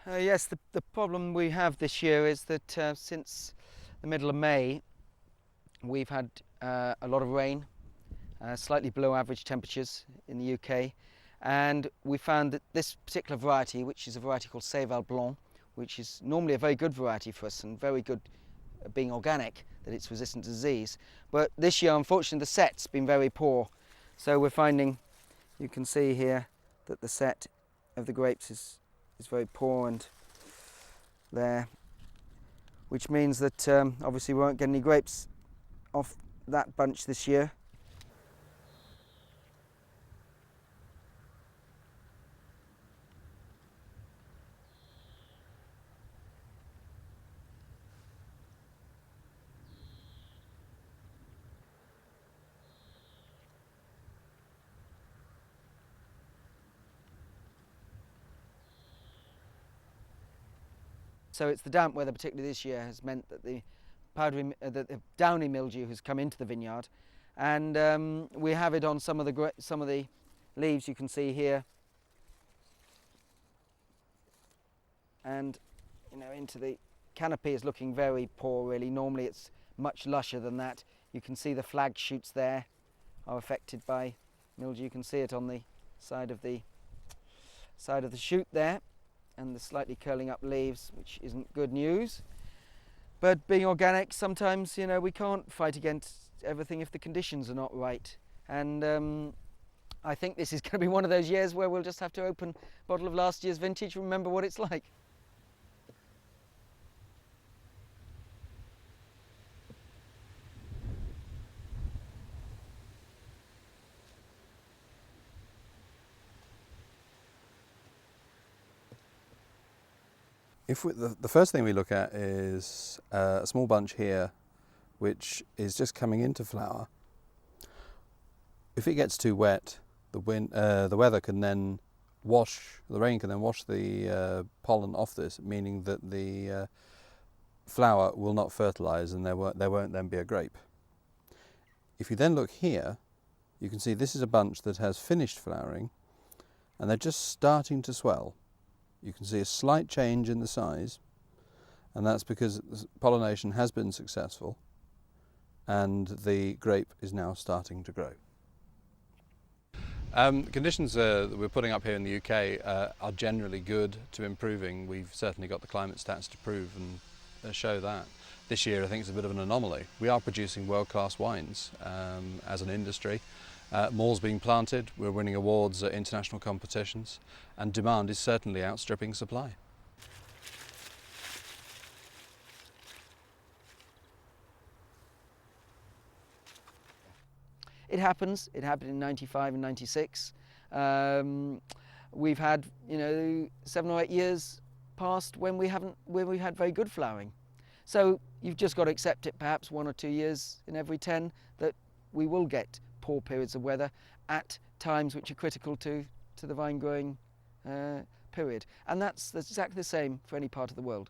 Yes, the problem we have this year is that since the middle of May we've had a lot of rain, slightly below average temperatures in the UK, and we found that this particular variety, which is a variety called Seyval Blanc, which is normally a very good variety for us and very good being organic, that it's resistant to disease, but this year unfortunately the set's been very poor, so we're finding, you can see here, that the set of the grapes is very poor and there, which means that obviously we won't get any grapes off that bunch this year. So it's the damp weather, particularly this year, has meant that the the downy mildew has come into the vineyard, and we have it on some of the leaves you can see here, and into the canopy is looking very poor really. Normally it's much lusher than that. You can see the flag shoots there are affected by mildew. You can see it on the side of the shoot there, and the slightly curling up leaves, which isn't good news. But being organic, sometimes we can't fight against everything if the conditions are not right. And I think this is going to be one of those years where we'll just have to open a bottle of last year's vintage and remember what it's like. The first thing we look at is a small bunch here which is just coming into flower. If it gets too wet, the weather can then the rain can then wash the pollen off this, meaning that the flower will not fertilise and there won't then be a grape. If you then look here, you can see this is a bunch that has finished flowering and they're just starting to swell. You can see a slight change in the size, and that's because pollination has been successful and the grape is now starting to grow. Conditions that we're putting up here in the UK are generally good to improving. We've certainly got the climate stats to prove and show that. This year I think it's a bit of an anomaly. We are producing world-class wines as an industry. More's being planted, we're winning awards at international competitions, and demand is certainly outstripping supply. It happens. It happened in '95 and '96. We've had 7 or 8 years past when we had very good flowering. So you've just got to accept it, perhaps 1 or 2 years in every 10 that we will get poor periods of weather at times which are critical to the vine growing period, and that's exactly the same for any part of the world.